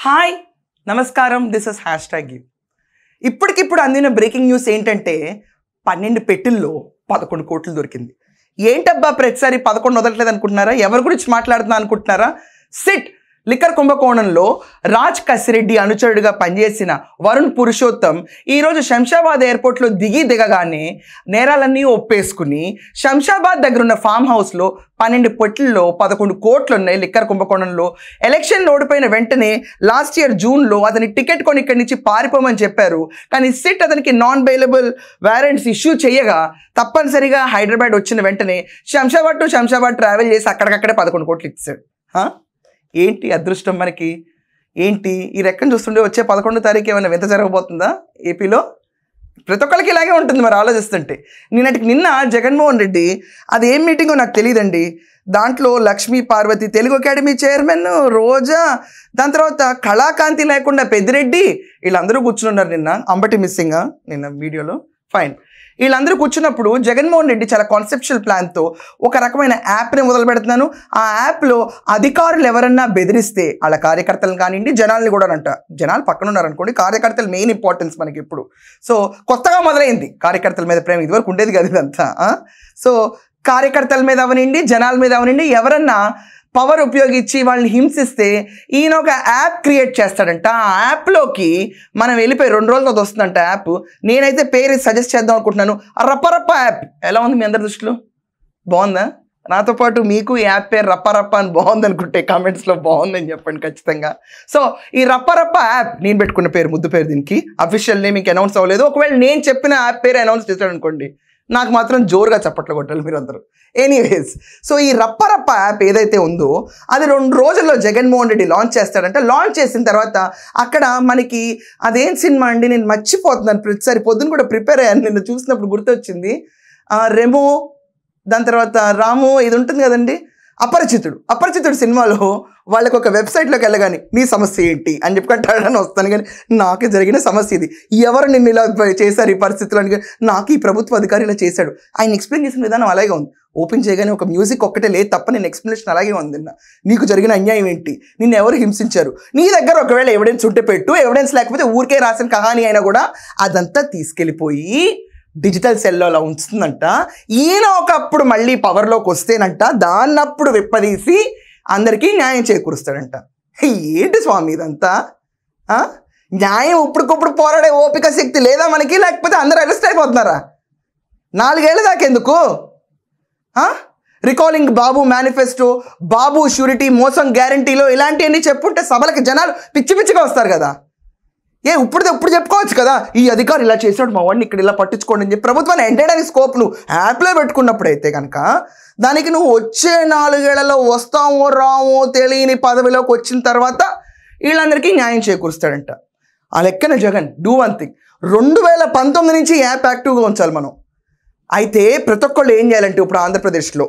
Hi నమస్కారం, this is #. ఇప్పటికిప్పుడు అందిన బ్రేకింగ్ న్యూస్ ఏంటంటే 12 పెట్టెల్లో 11 కోట్లు దొరికింది. ఏంటబ్బా ప్రతిసారి 11 వదలట్లేదు అనుకుంటున్నారా? ఎవరి గురించి మాట్లాడుతున్నా అనుకుంటున్నారా? సిట్ లిక్కర్ కుంభకోణంలో రాజ్ కసిరెడ్డి అనుచరుడిగా పనిచేసిన వరుణ్ పురుషోత్తం ఈరోజు శంషాబాద్ ఎయిర్పోర్ట్లో దిగగానే నేరాలన్నీ ఒప్పేసుకుని శంషాబాద్ దగ్గర ఉన్న ఫామ్ హౌస్లో 12 పెట్టెల్లో 11 కోట్లు ఉన్నాయి లిక్కర్ కుంభకోణంలో. ఎలక్షన్లో ఓడిపోయిన వెంటనే లాస్ట్ ఇయర్ జూన్లో అతని టికెట్ కొని ఇక్కడి నుంచి పారిపోమని చెప్పారు. కానీ సిట్ అతనికి నాన్ బెయిలబుల్ వారెంట్స్ ఇష్యూ చేయగా తప్పనిసరిగా హైదరాబాద్ వచ్చిన వెంటనే శంషాబాద్ టు శంషాబాద్ ట్రావెల్ చేసి అక్కడికక్కడే 11 కోట్లు ఇచ్చాడు. ఏంటి అదృష్టం మనకి? ఏంటి ఈ రెక్కను చూస్తుంటే వచ్చే 11వ తారీఖు ఏమైనా వింత జరగబోతుందా ఏపీలో? ప్రతి ఒక్కరికి ఇలాగే ఉంటుంది మరి ఆలోచిస్తుంటే. నిన్న జగన్మోహన్ రెడ్డి అది ఏం మీటింగో నాకు తెలియదండి. దాంట్లో లక్ష్మీ పార్వతి తెలుగు అకాడమీ చైర్మన్ రోజా, దాని తర్వాత కళాకాంతి లేకుండా పెద్దిరెడ్డి, వీళ్ళందరూ కూర్చున్నారు నిన్న. అంబటి మిస్సింగ్ నిన్న వీడియోలో. ఫైన్, వీళ్ళందరూ కూర్చున్నప్పుడు జగన్మోహన్ రెడ్డి చాలా కాన్సెప్చువల్ ప్లాన్తో ఒక రకమైన యాప్ని మొదలు పెడుతున్నాను. ఆ యాప్లో అధికారులు ఎవరన్నా బెదిరిస్తే వాళ్ళ కార్యకర్తలను కానివ్వండి, జనాల్ని కూడా జనాలు పక్కన ఉన్నారనుకోండి, కార్యకర్తలు మెయిన్ ఇంపార్టెన్స్ మనకి ఇప్పుడు. సో కొత్తగా మొదలైంది కార్యకర్తల మీద ప్రేమ, ఇదివరకు ఉండేది కదా ఇదంతా. సో కార్యకర్తల మీద అవనండి, జనాల మీద అవనండి, ఎవరన్నా పవర్ ఉపయోగించి వాళ్ళని హింసిస్తే ఈయన ఒక యాప్ క్రియేట్ చేస్తాడంట. ఆ యాప్లోకి మనం వెళ్ళిపోయి 2 రోజుల తర్వాత వస్తుందంట యాప్. నేనైతే పేరు సజెస్ట్ చేద్దాం అనుకుంటున్నాను, రప్పరప్ప యాప్. ఎలా ఉంది మీ అందరి దృష్టిలో? బాగుందా? నాతో పాటు మీకు ఈ యాప్ పేరు రప్పరప్ప అని బాగుంది అనుకుంటే కామెంట్స్లో బాగుందని చెప్పండి ఖచ్చితంగా. సో ఈ రప్పరప్ప యాప్ నేను పెట్టుకున్న పేరు, ముద్దు పేరు. దీనికి అఫీషియల్ నేమ్ ఇంక అనౌన్స్ అవ్వలేదు. ఒకవేళ నేను చెప్పిన యాప్ పేరు అనౌన్స్ చేశాడు అనుకోండి, నాకు మాత్రం జోరుగా చప్పట్లు కొట్టాలి మీరు అందరూ. ఎనీవేస్, సో ఈ రప్పరప్ప యాప్ ఏదైతే ఉందో అది 2 రోజుల్లో జగన్మోహన్ రెడ్డి లాంచ్ చేస్తాడంటే. లాంచ్ చేసిన తర్వాత అక్కడ మనకి అదేం సినిమా అండి, నేను మర్చిపోతున్నాను ప్రతిసారి. పొద్దున్న కూడా ప్రిపేర్ అయ్యాను, నిన్న చూసినప్పుడు గుర్తొచ్చింది. రెమో, దాని తర్వాత రాము, ఇది ఉంటుంది కదండి, అపరిచితుడు సినిమాలో వాళ్ళకి ఒక వెబ్సైట్లోకి వెళ్ళగాని నీ సమస్య ఏంటి అని చెప్పుకుంటాడని వస్తాను. కానీ నాకే జరిగిన సమస్య ఇది, ఎవరు నిన్ను ఇలా చేశారు ఈ పరిస్థితులు అని, నాకు ఈ ప్రభుత్వ అధికారి ఇలా చేశాడు. ఆయన ఎక్స్ప్లెయిన్ చేసిన విధానం అలాగే ఉంది. ఓపెన్ చేయగానే ఒక మ్యూజిక్ ఒక్కటే లేదు తప్ప నేను ఎక్స్ప్లెనేషన్ అలాగే ఉంది. నీకు జరిగిన అన్యాయం ఏంటి, నిన్ను ఎవరు హింసించారు, నీ దగ్గర ఒకవేళ ఎవిడెన్స్ ఉంటే పెట్టు, ఎవిడెన్స్ లేకపోతే ఊరికే రాసిన కహాని అయినా కూడా అదంతా తీసుకెళ్ళిపోయి డిజిటల్ సెల్లో అలా ఉంచుతుందంట. ఈయన ఒకప్పుడు మళ్ళీ పవర్లోకి వస్తేనంట దాన్నప్పుడు విప్పదీసి అందరికీ న్యాయం చేకూరుస్తాడంట. ఏంటి స్వామి ఇదంతా? న్యాయం ఇప్పటికప్పుడు పోరాడే ఓపిక శక్తి లేదా మనకి? లేకపోతే అందరూ అరెస్ట్ అయిపోతున్నారా? 4 ఏళ్ళ దాకెందుకు? రికాలింగ్ బాబు మేనిఫెస్టో, బాబు షూరిటీ, మోసం గ్యారంటీలో ఇలాంటివన్నీ చెప్పుంటే సభలకి జనాలు పిచ్చిగా వస్తారు కదా. ఇప్పుడు చెప్పుకోవచ్చు కదా, ఈ అధికారి ఇలా చేసాడు మా వాడిని ఇక్కడ ఇలా పట్టించుకోండి అని చెప్పి. ప్రభుత్వాన్ని ఎంటేయడానికి స్కోప్ నువ్వు యాప్లో పెట్టుకున్నప్పుడు అయితే కనుక దానికి నువ్వు వచ్చే 4 ఏళ్లలో వస్తామో రామో తెలియని పదవిలోకి వచ్చిన తర్వాత వీళ్ళందరికీ న్యాయం చేకూరుస్తాడంట. ఆ లెక్కన జగన్ డూ వన్ థింగ్, 2019 నుంచి యాప్ యాక్టివ్గా ఉంచాలి మనం. అయితే ప్రతి ఒక్కళ్ళు ఏం చేయాలంటే ఇప్పుడు ఆంధ్రప్రదేశ్లో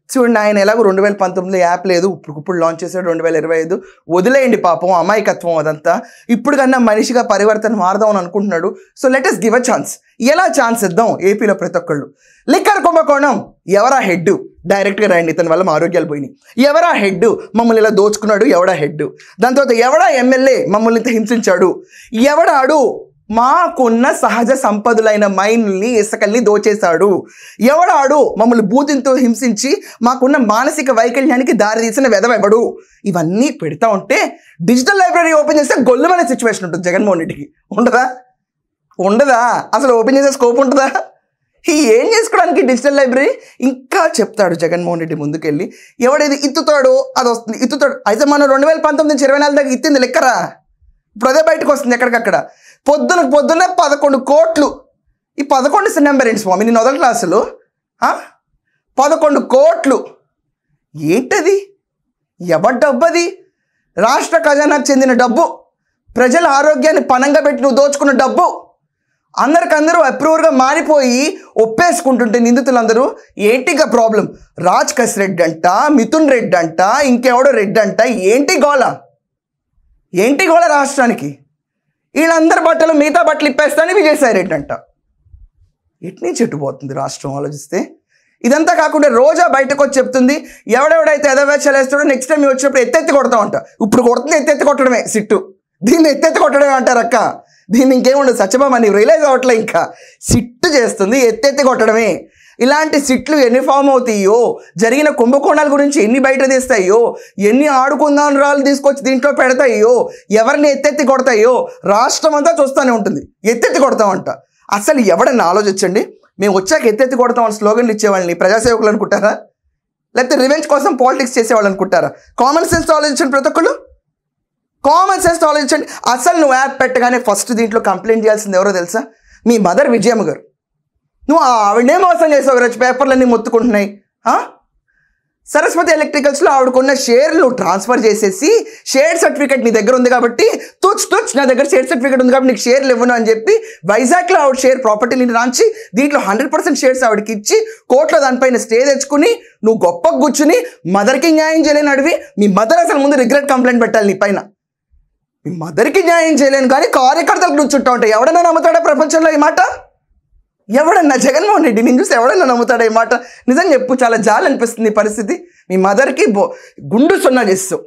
చూడండి, ఆయన ఎలాగో 2019 యాప్ లేదు, ఇప్పుడు లాంచ్ చేశాడు 2025. వదిలేయండి పాపం, అమాయకత్వం అదంతా. ఇప్పుడు కన్నా మనిషిగా పరివర్తన మారదాం అని అనుకుంటున్నాడు. So let us give a chance. ఎలా ఛాన్స్ ఇద్దాం? ఏపీలో ప్రతి ఒక్కళ్ళు లిక్కర్ కుంభకోణం ఎవరా హెడ్, డైరెక్ట్గా రండి, ఇతని వల్ల మా ఆరోగ్యాలు పోయినాయి. ఎవరా హెడ్, మమ్మల్ని ఇలా దోచుకున్నాడు, ఎవడా హెడ్? దాని తర్వాత ఎవడా ఎమ్మెల్యే మమ్మల్ని ఇంత హింసించాడు, ఎవడాడు మాకున్న సహజ సంపదలైన మైన్ల్ని, ఇసుకల్ని దోచేశాడు, ఎవడాడు మమ్మల్ని బూతితో హింసించి మాకున్న మానసిక వైకల్యానికి దారితీసిన వెధవెవడు? ఇవన్నీ పెడతా ఉంటే డిజిటల్ లైబ్రరీ ఓపెన్ చేస్తే గొల్లుమనే సిచ్యువేషన్ ఉంటుంది జగన్మోహన్ రెడ్డికి. ఉండదా? అసలు ఓపెన్ చేసే స్కోప్ ఉంటుందా? ఏం చేసుకోవడానికి డిజిటల్ లైబ్రరీ? ఇంకా చెప్తాడు జగన్మోహన్ రెడ్డి ముందుకెళ్ళి, ఎవడేది ఇత్తుతాడో అది వస్తుంది, ఇత్తుతాడు. అయితే మనం 2019 నుంచి 24 దాకా ఇత్తింది లెక్కరా, ఇప్పుడు అదే బయటకు వస్తుంది ఎక్కడికక్కడ. పొద్దున్న 11 కోట్లు. ఈ 11 నెంబర్ ఏంటి స్వామి, నేను మొదటి క్లాసులో 11 కోట్లు ఏంటది? ఎవరి డబ్బు అది? రాష్ట్ర ఖజానాకు చెందిన డబ్బు, ప్రజల ఆరోగ్యాన్ని పణంగా పెట్టి నువ్వు దోచుకున్న డబ్బు. అందరికందరూ అప్రూవర్గా మారిపోయి ఒప్పేసుకుంటుంటే నిందితులందరూ ఏంటిగా ప్రాబ్లం? రాజ్ కసిరెడ్డి అంట, మిథున్ రెడ్డి అంట, ఇంకెవడో రెడ్డి అంట. ఏంటి గోళ రాష్ట్రానికి? వీళ్ళందరి బట్టలు మిగతా బట్టలు ఇప్పేస్తానని విజయసాయి రెడ్డి అంట. ఎట్నుంచి ఎట్టుపోతుంది రాష్ట్రం ఆలోచిస్తే? ఇదంతా కాకుండా రోజా బయటకు వచ్చి చెప్తుంది, ఎవడెవడైతే ఎదవేషాలు వేస్తాడో నెక్స్ట్ టైం వచ్చినప్పుడు ఎత్తెత్తి కొడతామంట. ఇప్పుడు కొడుతుంది ఎత్తెత్తి కొట్టడమే సిట్టు. దీన్ని ఎత్తెత్తి కొట్టడం అంటారు అక్క. దీన్ని ఇంకేముండదు సత్యభామ, నీవు రియలైజ్ అవ్వట్లే. ఇంకా సిట్టు చేస్తుంది, ఎత్తెత్తి కొట్టడమే. ఇలాంటి సిట్లు ఎన్ని ఫామ్ అవుతాయో, జరిగిన కుంభకోణాల గురించి ఎన్ని బయట తీస్తాయో, ఎన్ని ఆడుకుందాం రాళ్ళు తీసుకొచ్చి దీంట్లో పెడతాయో, ఎవరిని ఎత్తెత్తి కొడతాయో రాష్ట్రం అంతా చూస్తూనే ఉంటుంది. ఎత్తెత్తి కొడతామంట. అసలు ఎవడన్నా ఆలోచించండి. మేము వచ్చాక ఎత్తెత్తి కొడతామని స్లోగన్లు ఇచ్చేవాళ్ళని ప్రజాసేవకులు అనుకుంటారా, లేకపోతే రివెంజ్ కోసం పాలిటిక్స్ చేసేవాళ్ళు అనుకుంటారా? కామన్ సెన్స్ ఆలోచించండి, ప్రతి ఒక్కళ్ళు కామన్ సెన్స్ ఆలోచించండి. అసలు నువ్వు యాప్ పెట్టగానే ఫస్ట్ దీంట్లో కంప్లైంట్ చేయాల్సింది ఎవరో తెలుసా? మీ మదర్ విజయమ్మ గారు. నువ్వు ఆవిడనే మోసం చేసావు. ఈరోజు పేపర్లన్నీ మొత్తుకుంటున్నాయి. సరస్వతి ఎలక్ట్రికల్స్లో ఆవిడకున్న షేర్లు ట్రాన్స్ఫర్ చేసేసి షేర్ సర్టిఫికేట్ నీ దగ్గర ఉంది కాబట్టి తుచ్ నా దగ్గర షేర్ సర్టిఫికేట్ ఉంది కాబట్టి నీకు షేర్లు ఇవ్వను అని చెప్పి వైజాగ్లో ఆవిడ షేర్ ప్రాపర్టీని రాంచి దీంట్లో 100% షేర్స్ ఆవిడకి ఇచ్చి కోర్టులో దానిపైన స్టే తెచ్చుకుని నువ్వు గొప్ప కూర్చుని మదర్కి న్యాయం చేయలేని అడివి. మీ మదర్ అసలు ముందు రిగ్రెట్ కంప్లైంట్ పెట్టాలి నీ పైన. మీ మదర్కి న్యాయం చేయలేను కానీ కార్యకర్తలకు నుంచుంటా ఉంటాయి. ఎవడన్నా నమ్ముతాడా ప్రపంచంలో ఈ మాట? ఎవడన్నా జగన్మోహన్ రెడ్డి నేను చూసి ఎవడన్నా నమ్ముతాడా ఈ మాట? నిజం చెప్పు, చాలా జాలి అనిపిస్తుంది ఈ పరిస్థితి. మీ మదర్కి గుండు సున్నా చేస్తావు.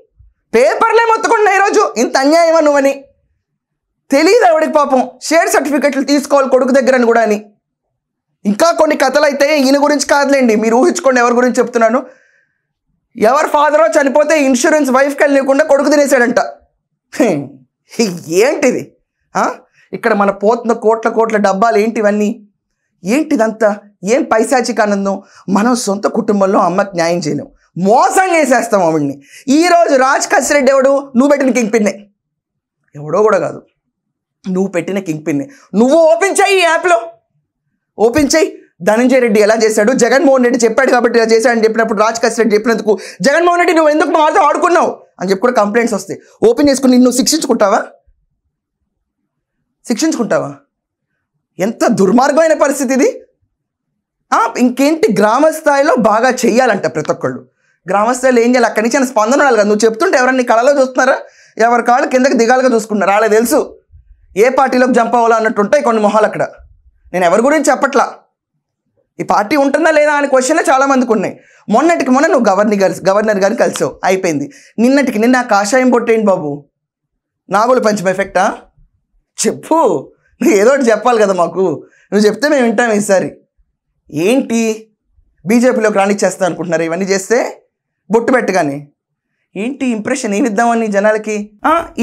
పేపర్లే మొత్తుకుంటున్నాయి ఈరోజు. ఇంత అన్యాయమా నువ్వని తెలియదు ఆవిడకి పాపం. షేర్ సర్టిఫికెట్లు తీసుకోవాలి కొడుకు దగ్గర అని కూడా అని. ఇంకా కొన్ని కథలు అయితే ఈయన గురించి కాదులేండి, మీరు ఊహించుకోండి ఎవరి గురించి చెప్తున్నాను. ఎవరి ఫాదరో చనిపోతే ఇన్సూరెన్స్ వైఫ్కి వెళ్ళకుండా కొడుకు తినేసాడంట. ఏంటిది? ఇక్కడ మన పోతున్న కోట్ల డబ్బాలు ఏంటివన్నీ? ఏంటిదంతా? ఏం పైశాచిక ఆనందం? మనం సొంత కుటుంబంలో అమ్మకి న్యాయం చేయలేం, మోసం చేసేస్తాం ఆవిడ్ని. ఈరోజు రాజ్ కసిరెడ్డి ఎవడు? నువ్వు పెట్టిన కింగ్ పిన్నే. ఎవడో కూడా కాదు, నువ్వు పెట్టిన కింగ్ పిన్నే. నువ్వు ఓపెన్ చేయి, ఈ యాప్లో ఓపెన్ చేయి. ధనంజయ రెడ్డి ఎలా చేశాడు, జగన్మోహన్ రెడ్డి చెప్పాడు కాబట్టి ఇలా చేశాడని చెప్పినప్పుడు రాజ్ కసిరెడ్డి చెప్పినందుకు జగన్మోహన్ రెడ్డి నువ్వు ఎందుకు మాతో ఆడుకున్నావు అని చెప్పి కూడా కంప్లైంట్స్ వస్తాయి. ఓపెన్ చేసుకుని నిన్ను శిక్షించుకుంటావా? ఎంత దుర్మార్గమైన పరిస్థితి ఇది. ఇంకేంటి, గ్రామ స్థాయిలో బాగా చెయ్యాలంట ప్రతి ఒక్కళ్ళు. గ్రామ స్థాయిలో ఏం చేయాలి? అక్కడి నుంచి ఆయన స్పందన రాలి కదా. నువ్వు చెప్తుంటే ఎవరన్నా నీ కళలో చూస్తున్నారా? ఎవరి కాళ్ళు కిందకి దిగాలుగా చూసుకున్నారు. వాళ్ళకి తెలుసు ఏ పార్టీలోకి జంప్ అవ్వాలో అన్నట్టు ఉంటాయి కొన్ని మొహాలు అక్కడ. నేను ఎవరి గురించి చెప్పట్లా, ఈ పార్టీ ఉంటుందా లేదా అనే క్వశ్చన్లే చాలామందికి ఉన్నాయి. మొన్న నువ్వు గవర్నర్ గారిని కలిసావు, అయిపోయింది. నిన్న ఆ కాషాయం పొట్టేంటి బాబు? నాగుల పంచమ ఎఫెక్టా? చెప్పు, నువ్వు ఏదో ఒకటి చెప్పాలి కదా మాకు. నువ్వు చెప్తే మేము వింటాం. ఈసారి ఏంటి బీజేపీలోకి రానిచ్చేస్తా అనుకుంటున్నారు? ఇవన్నీ చేస్తే బొట్టు పెట్టగానే ఏంటి ఇంప్రెషన్ ఏమిద్దామని జనాలకి?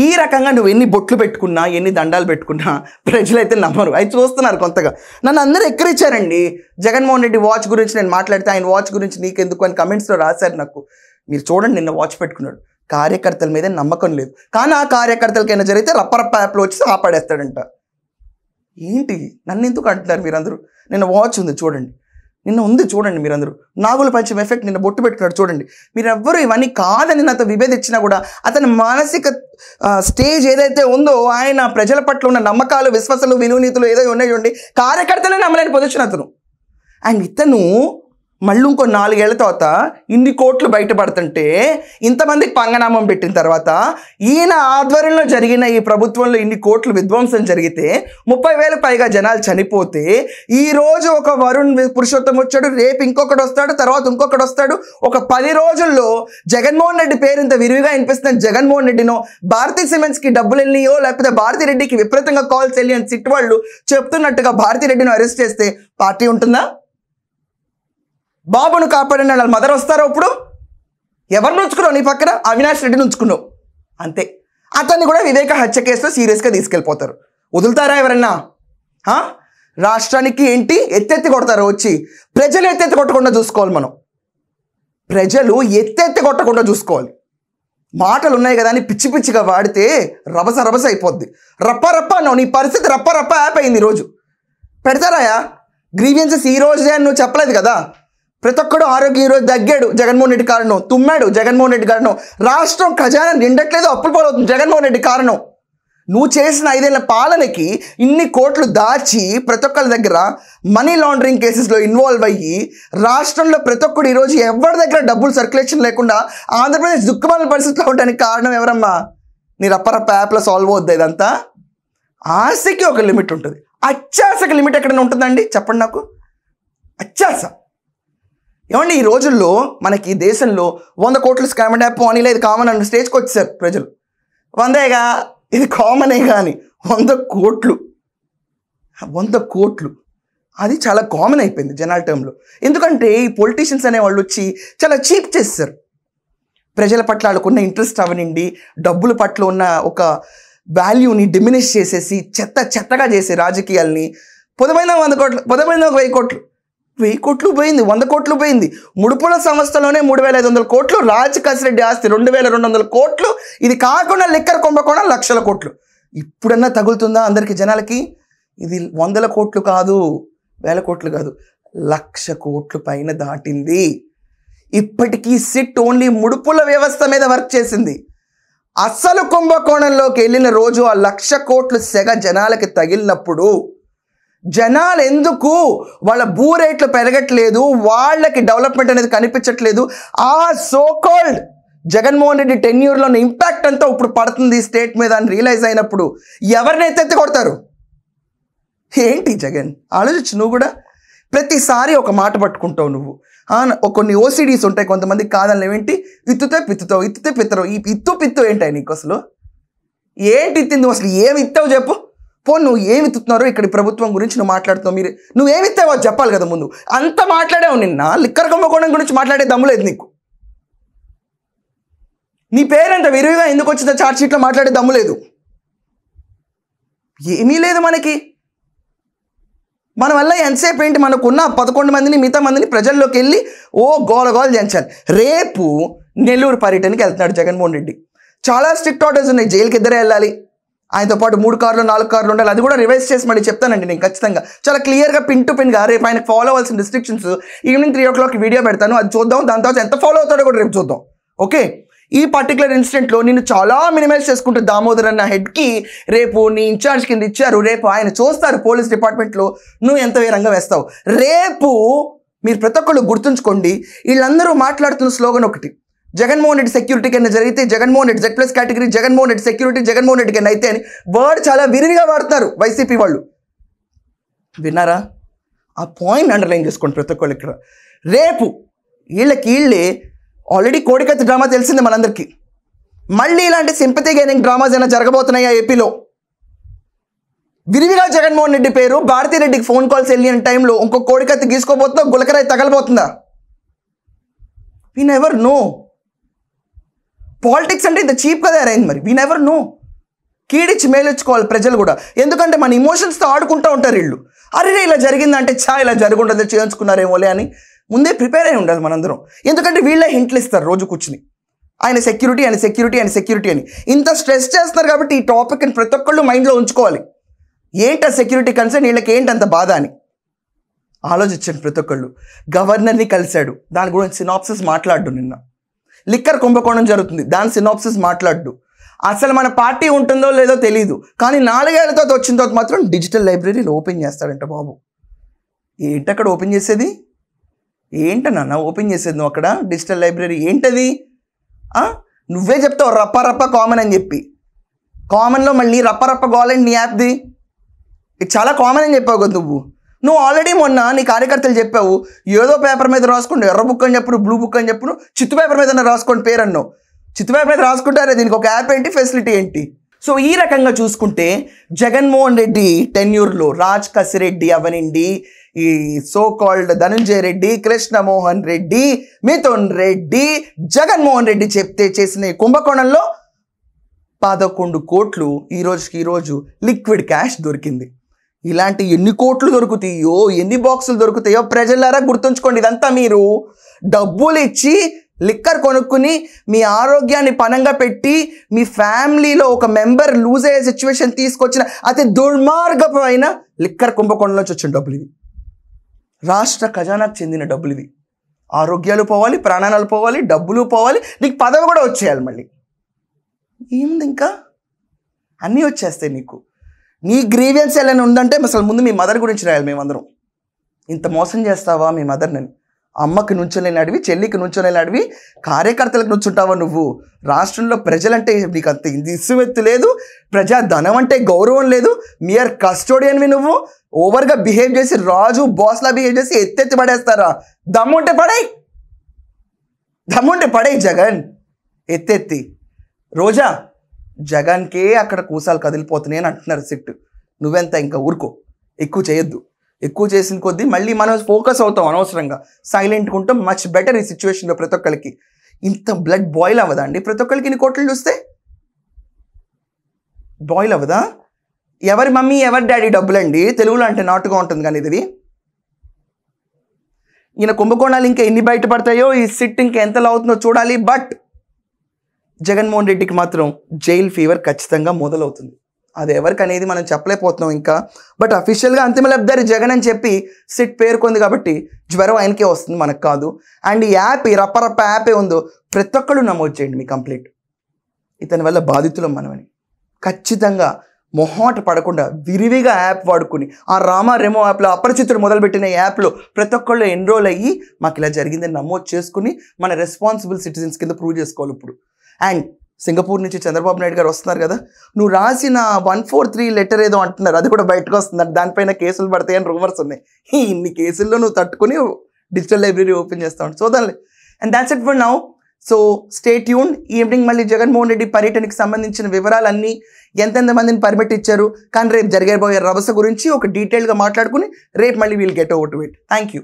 ఈ రకంగా నువ్వు ఎన్ని బొట్లు పెట్టుకున్నా, ఎన్ని దండాలు పెట్టుకున్నా ప్రజలైతే నమ్మరు. అయితే చూస్తున్నారు కొంతగా. నన్ను అందరూ ఎక్కరిచ్చారండి. జగన్మోహన్ రెడ్డి వాచ్ గురించి నేను మాట్లాడితే ఆయన వాచ్ గురించి నీకెందుకు అని కమెంట్స్లో రాశారు నాకు. మీరు చూడండి, నిన్న వాచ్ పెట్టుకున్నాడు. కార్యకర్తల మీద నమ్మకం లేదు, కానీ ఆ కార్యకర్తలకైనా జరిగితే రప్పరప్ప యాప్లో వచ్చి కాపాడేస్తాడంట. ఏంటి నన్ను ఎందుకు అంటున్నారు మీరందరూ? నిన్న వాచ్ ఉంది చూడండి, చూడండి మీరందరూ. నాగుల పంచమ ఎఫెక్ట్ నిన్న బొట్టు పెట్టుకున్నాడు చూడండి. మీరెవ్వరూ ఇవన్నీ కాదని నాతో విభేదించినా కూడా అతని మానసిక స్టేజ్ ఏదైతే ఉందో, ఆయన ప్రజల పట్ల ఉన్న నమ్మకాలు, విశ్వాసాలు, విలువనీతులు ఏదో ఉన్నాయి చూడండి, కార్యకర్తలే నమ్మలేని పొజిషన్ అతను. అండ్ ఇతను మళ్ళీ ఇంకో 4 ఏళ్ల తర్వాత ఇన్ని కోట్లు బయటపడుతుంటే, ఇంతమందికి పంగనామం పెట్టిన తర్వాత, ఈయన ఆధ్వర్యంలో జరిగిన ఈ ప్రభుత్వంలో ఇన్ని కోట్లు విధ్వంసం జరిగితే 30,000 పైగా జనాలు చనిపోతే, ఈరోజు ఒక వరుణ్ పురుషోత్తం వచ్చాడు, రేపు ఇంకొకటి వస్తాడు, తర్వాత ఇంకొకటి వస్తాడు. ఒక 10 రోజుల్లో జగన్మోహన్ రెడ్డి పేరు ఇంత విరివిగా వినిపిస్తున్న జగన్మోహన్ రెడ్డినో, భారతీ సిమెంట్స్కి డబ్బులు వెళ్ళియో, లేకపోతే భారతీ రెడ్డికి విపరీతంగా కాల్స్ వెళ్ళి అని సిట్ వాళ్ళు చెప్తున్నట్టుగా భారతీ రెడ్డిని అరెస్ట్ చేస్తే పార్టీ ఉంటుందా? బాబును కాపాడిన వాళ్ళ మదర్ వస్తారో? ఇప్పుడు ఎవరిని ఉంచుకున్నావు నీ పక్కన? అవినాష్ రెడ్డిని ఉంచుకున్నావు అంతే. అతన్ని కూడా వివేక హత్య కేసులో సీరియస్గా తీసుకెళ్ళిపోతారు. వదులుతారా ఎవరన్నా? రాష్ట్రానికి ఏంటి ఎత్తెత్తి కొడతారు వచ్చి? ప్రజలు ఎత్తెత్తి కొట్టకుండా చూసుకోవాలి మనం. ప్రజలు ఎత్తెత్తి కొట్టకుండా చూసుకోవాలి. మాటలు ఉన్నాయి కదా అని పిచ్చి పిచ్చిగా వాడితే రభస అయిపోద్ది. రప్ప అన్నావు. నీ పరిస్థితి రప్ప యాప్ అయింది. ఈరోజు పెడతారాయా గ్రీవియన్సెస్? ఈ రోజే అని నువ్వు చెప్పలేదు కదా. ప్రతి ఒక్కడు ఆరోగ్యం ఈరోజు తగ్గాడు జగన్మోహన్ రెడ్డి కారణం, తుమ్మాడు జగన్మోహన్ రెడ్డి కారణం, రాష్ట్రం ఖజానా నిండట్లేదు, అప్పులు పాలవుతుంది జగన్మోహన్ రెడ్డి కారణం. నువ్వు చేసిన 5 ఏళ్ల పాలనకి ఇన్ని కోట్లు దాచి ప్రతి ఒక్కరి దగ్గర మనీ లాండరింగ్ కేసెస్లో ఇన్వాల్వ్ అయ్యి రాష్ట్రంలో ప్రతి ఒక్కడు ఈరోజు ఎవరి దగ్గర డబ్బులు సర్క్యులేషన్ లేకుండా ఆంధ్రప్రదేశ్ దుఃఖమైన పరిస్థితిలో ఉండడానికి కారణం ఎవరమ్మా? నీ రప్పరప్ప యాప్లో సాల్వ్ అవుద్ది ఇదంతా. ఆశకి ఒక లిమిట్ ఉంటుంది, అత్యాశకి లిమిట్ ఎక్కడైనా ఉంటుందండి? చెప్పండి నాకు. అత్యాశ ఏమండి? ఈ రోజుల్లో మనకి దేశంలో 100 కోట్ల స్కామ్ యాప్ అని లేదు కామన్ అన్న స్టేజ్కి వచ్చేసారు ప్రజలు. 100గా ఇది కామనే. కానీ 100 కోట్లు అది చాలా కామన్ అయిపోయింది జనాల టర్మ్లో. ఎందుకంటే ఈ పొలిటీషియన్స్ అనేవాళ్ళు వచ్చి చాలా చీప్ చేస్తారు. ప్రజల పట్ల వాళ్ళకున్న ఇంట్రెస్ట్ అవనండి, డబ్బుల పట్ల ఉన్న ఒక వాల్యూని డిమినిష్ చేసేసి చెత్తగా చేసే రాజకీయాల్ని పొదమైన 100 కోట్లు, పొదమైన 1000 కోట్లు పోయింది, 100 కోట్లు పోయింది. ముడుపుల సంస్థలోనే 3500 కోట్లు, రాజ్ కసిరెడ్డి ఆస్తి 2200 కోట్లు, ఇది కాకుండా లిక్కర్ కుంభకోణం లక్షల కోట్లు. ఇప్పుడన్నా తగులుతుందా అందరికి జనాలకి? ఇది 100 కోట్లు కాదు, 1000 కోట్లు కాదు, 1,00,000 కోట్లు పైన దాటింది. ఇప్పటికీ సిట్ ఓన్లీ ముడుపుల వ్యవస్థ మీద వర్క్ చేసింది. అసలు కుంభకోణంలోకి వెళ్ళిన రోజు ఆ 1,00,000 కోట్లు సెగ జనాలకి తగిలినప్పుడు జనాలు ఎందుకు వాళ్ళ భూ రేట్లు పెరగట్లేదు, వాళ్ళకి డెవలప్మెంట్ అనేది కనిపించట్లేదు, ఆ సోకాల్డ్ జగన్మోహన్ రెడ్డి టెన్యూర్లో ఉన్న ఇంపాక్ట్ అంతా ఇప్పుడు పడుతుంది స్టేట్ మీద అని రియలైజ్ అయినప్పుడు ఎవరిని ఎత్తెత్తి కొడతారు? ఏంటి జగన్ ఆలోచించు. నువ్వు కూడా ప్రతిసారి ఒక మాట పట్టుకుంటావు. నువ్వు కొన్ని ఓసిడీస్ ఉంటాయి కొంతమంది, కాదని ఏంటి ఇత్తుతే పిత్తుతావు. ఈ పిత్తు ఏంటి నీకు అసలు? ఏంటి ఇత్తింది అసలు? ఏమి ఇస్తావు చెప్పు. నువ్వు ఏమి ఇస్తున్నారో ఇక్కడ ప్రభుత్వం గురించి నువ్వు మాట్లాడుతావు. నువ్వేమి ఇస్తావో చెప్పాలి కదా ముందు. అంత మాట్లాడావు. నిన్న లిక్కర్ కుంభకోణం గురించి మాట్లాడే దమ్ములేదు నీకు. నీ పేరంత విరివిగా ఎందుకు వచ్చిందో ఛార్జ్షీట్లో మాట్లాడే దమ్ము లేదు. ఏమీ లేదు మనకి. మన వల్ల ఎంతసేపు ఏంటి? మనకున్న 11 మందిని, మిగతా మందిని ప్రజల్లోకి వెళ్ళి గోల చేయించాలి. రేపు నెల్లూరు పర్యటనకి వెళ్తున్నాడు జగన్మోహన్ రెడ్డి. చాలా స్ట్రిక్ట్ ఆర్డర్స్ ఉన్నాయి. జైలుకి 2 వెళ్ళాలి, ఆయనతో పాటు 3 కార్లు 4 కార్లు ఉండాలి. అది కూడా రివైజ్ చేసి మళ్ళీ చెప్తానండి నేను ఖచ్చితంగా, చాలా క్లియర్గా పిన్ టు పిన్గా. రేపు ఆయనకు ఫాలో అవ్వాల్సిన రిస్ట్రిక్షన్స్ ఈవినింగ్ 3 o'clock వీడియో పెడతాను, అది చూద్దాం. దాని తర్వాత ఎంత ఫాలో అవుతాడో కూడా రేపు చూద్దాం. ఓకే, ఈ పర్టికులర్ ఇన్సిడెంట్లో నేను చాలా మినిమైజ్ చేసుకుంటూ దామోదర్ అన్న హెడ్కి రేపు నీ ఇన్ఛార్జ్ కింద ఇచ్చారు. రేపు ఆయన చూస్తారు పోలీస్ డిపార్ట్మెంట్లో నువ్వు ఎంత వేరంగా వేస్తావు. రేపు మీరు ప్రతి ఒక్కళ్ళు గుర్తుంచుకోండి, వీళ్ళందరూ మాట్లాడుతున్న స్లోగన్ ఒకటి, జగన్మోహన్ రెడ్డి సెక్యూరిటీ కింద జరిగితే Jaganmohan Reddy Z+ category, Jaganmohan Reddy security, Jaganmohan Reddy కింద అయితే అని వర్డ్ చాలా విరివిగా వాడుతున్నారు వైసీపీ వాళ్ళు. విన్నారా? ఆ పాయింట్ అండర్లైన్ చేసుకోండి ప్రతి ఒక్కళ్ళు ఇక్కడ. రేపు వీళ్ళే ఆల్రెడీ కోడికత్తి డ్రామా తెలిసింది మనందరికీ. మళ్ళీ ఇలాంటి సింపతి గెయినింగ్ డ్రామాస్ అయినా జరగబోతున్నాయా ఏపీలో? విరివిగా జగన్మోహన్ రెడ్డి పేరు, భారతీరెడ్డికి ఫోన్ కాల్స్ వెళ్ళిన టైంలో ఇంకో కోడికత్తి గీసుకోబోతుందా, గులకరాయి తగలబోతుందా? We never know. పాలిటిక్స్ అంటే ఇంత చీప్గా తయారైంది. మరి వీ నెవర్ నో. కీడిచ్చి మేలుచ్చుకోవాలి ప్రజలు కూడా. ఎందుకంటే మన ఇమోషన్స్తో ఆడుకుంటూ ఉంటారు వీళ్ళు. అరే ఇలా జరిగిందంటే ఇలా జరుగుంటుంది, చేయించుకున్నారేమోలే అని ముందే ప్రిపేర్ అయి ఉండాలి మనందరం. ఎందుకంటే వీళ్ళే హింట్లు ఇస్తారు రోజు కూర్చుని, ఆయన సెక్యూరిటీ అని. ఇంత స్ట్రెస్ చేస్తున్నారు కాబట్టి ఈ టాపిక్ని ప్రతి ఒక్కళ్ళు మైండ్లో ఉంచుకోవాలి. ఏంటి ఆ సెక్యూరిటీ కన్సర్న్, వీళ్ళకి ఏంటి అంత బాధ అని ఆలోచించండి ప్రతి ఒక్కళ్ళు. గవర్నర్ని కలిశాడు, దాని గురించి సినాప్సిస్ మాట్లాడు. నిన్న లిక్కర్ కుంభకోణం జరుగుతుంది, దాని సినాప్సిస్ మాట్లాడు. అసలు మన పార్టీ ఉంటుందో లేదో తెలీదు, కానీ 4 ఏళ్ల తర్వాత వచ్చిన తర్వాత మాత్రం డిజిటల్ లైబ్రరీలు ఓపెన్ చేస్తాడంట బాబు. ఏంటి అక్కడ ఓపెన్ చేసేది? ఏంటన్నా ఓపెన్ చేసేది నువ్వు అక్కడ డిజిటల్ లైబ్రరీ? ఏంటది? నువ్వే చెప్తావు రప్ప కామన్ అని చెప్పి. కామన్లో మళ్ళీ రప్ప గోలండి నీ యాప్ది. ఇది చాలా కామన్ అని చెప్పావు కదా నువ్వు ఆల్రెడీ మొన్న నీ కార్యకర్తలు చెప్పావు, ఏదో పేపర్ మీద రాసుకోండి, ఎర్ర బుక్ అని చెప్పు, బ్లూ బుక్ అని చెప్పు, చిత్తు పేపర్ మీద రాసుకోండి పేరు అన్నావు. చిత్తు పేపర్ మీద రాసుకుంటారే, దీనికి ఒక యాప్ ఏంటి, ఫెసిలిటీ ఏంటి? సో ఈ రకంగా చూసుకుంటే జగన్మోహన్ రెడ్డి టెన్యూర్లో రాజ్ కసిరెడ్డి అవనండి, ఈ సో కాల్డ్ ధనంజయ రెడ్డి, కృష్ణమోహన్ రెడ్డి, మిథున్ రెడ్డి, జగన్మోహన్ రెడ్డి చెప్తే చేసిన కుంభకోణంలో 11 కోట్లు ఈరోజు లిక్విడ్ క్యాష్ దొరికింది. ఇలాంటి ఎన్ని కోట్లు దొరుకుతాయో, ఎన్ని బాక్సులు దొరుకుతాయో ప్రజలారా గుర్తుంచుకోండి. ఇదంతా మీరు డబ్బులు ఇచ్చి లిక్కర్ కొనుక్కుని మీ ఆరోగ్యాన్ని పనంగా పెట్టి మీ ఫ్యామిలీలో ఒక మెంబర్ లూజ్ అయ్యే సిచ్యువేషన్ తీసుకొచ్చిన అతి దుర్మార్గమైన లిక్కర్ కుంభకోణంలోంచి వచ్చిన డబ్బులు ఇవి. రాష్ట్ర ఖజానాకు చెందిన డబ్బులు ఇవి. ఆరోగ్యాలు పోవాలి, ప్రాణాలు పోవాలి, డబ్బులు పోవాలి, నీకు పదవి కూడా వచ్చేయాలి. మళ్ళీ ఏముంది, ఇంకా అన్నీ వచ్చేస్తాయి నీకు. నీ గ్రీవియన్స్ ఎలా ఉందంటే అసలు ముందు మీ మదర్ గురించి రాయాలి. మేమందరం ఇంత మోసం చేస్తావా మీ మదర్ని? అమ్మకి నుంచోలేని అడివి, చెల్లికి నుంచోలేని అడివి, కార్యకర్తలకు నుంచుంటావా నువ్వు? రాష్ట్రంలో ప్రజలంటే నీకు అంత ఇసుమెత్తు లేదు, ప్రజా ధనం అంటే గౌరవం లేదు, మియర్ కస్టోడియన్వి నువ్వు. ఓవర్గా బిహేవ్ చేసి రాజు బాస్లా బిహేవ్ చేసి ఎత్తెత్తి పడేస్తారా? దమ్ముంటే పడేయి జగన్, ఎత్తెత్తి. రోజా జగన్కే అక్కడ కూసాలు కదిలిపోతున్నాయి అని అంటున్నారు సిట్. నువ్వెంత ఇంకా ఊరుకో, ఎక్కువ చేయొద్దు. ఎక్కువ చేసిన కొద్దీ మళ్ళీ మనం ఫోకస్ అవుతాం అనవసరంగా, సైలెంట్గా ఉంటాం. మచ్ బెటర్ ఈ సిచ్యువేషన్లో. ప్రతి ఒక్కరికి ఇంత బ్లడ్ బాయిల్ అవ్వదా అండి? ప్రతి ఒక్కరికి ఇన్ని కోట్లు చూస్తే బాయిల్ అవ్వదా? ఎవరి మమ్మీ ఎవరి డాడీ డబ్బులండి, తెలుగులో అంటే నాటుగా ఉంటుంది కానీ ఇది. ఈయన కుంభకోణాలు ఇంకా ఎన్ని బయటపడతాయో, ఈ సిట్ ఇంకా ఎంతలో అవుతుందో చూడాలి. బట్ జగన్మోహన్ రెడ్డికి మాత్రం జైల్ ఫీవర్ ఖచ్చితంగా మొదలవుతుంది. అది ఎవరికి అనేది మనం చెప్పలేకపోతున్నాం ఇంకా. బట్ అఫీషియల్గా అంతిమ లబ్ధారి జగన్ అని చెప్పి సిట్ పేర్కొంది కాబట్టి జ్వరం ఆయనకే వస్తుంది, మనకు కాదు. అండ్ ఈ యాప్, ఈ రప్పరప్ప యాప్ ఏ ఉందో ప్రతి ఒక్కళ్ళు నమోదు చేయండి మీ కంప్లైంట్. ఇతని వల్ల బాధితులం మనమని. ఖచ్చితంగా మొహాట పడకుండా విరివిగా యాప్ వాడుకుని, ఆ రామా రెమో యాప్లో అపరిచితుడు మొదలుపెట్టిన యాప్లో ప్రతి ఒక్కళ్ళు ఎన్రోల్ అయ్యి మాకు ఇలా జరిగిందని నమోదు చేసుకుని మన రెస్పాన్సిబుల్ సిటిజన్స్ కింద ప్రూవ్ చేసుకోవాలి ఇప్పుడు. అండ్ సింగపూర్ నుంచి చంద్రబాబు నాయుడు గారు వస్తున్నారు కదా, నువ్వు రాసిన 143 లెటర్ ఏదో అంటున్నారు, అది కూడా బయటకు వస్తుంది. దానిపైన కేసులు పడతాయని రూమర్స్ ఉన్నాయి. ఇన్ని కేసుల్లో నువ్వు తట్టుకుని డిజిటల్ లైబ్రరీ ఓపెన్ చేస్తావు, చూద్దాంలే. And that's it for now. So stay tune. Evening మళ్ళీ జగన్మోహన్ రెడ్డి పర్యటనకి సంబంధించిన వివరాలన్నీ, ఎంతెంత మందిని పర్మిట్ ఇచ్చారు, కానీ రేపు జరగబోయే రభస గురించి ఒక డీటెయిల్గా మాట్లాడుకుని రేపు మళ్ళీ we'll get over to it. Thank you.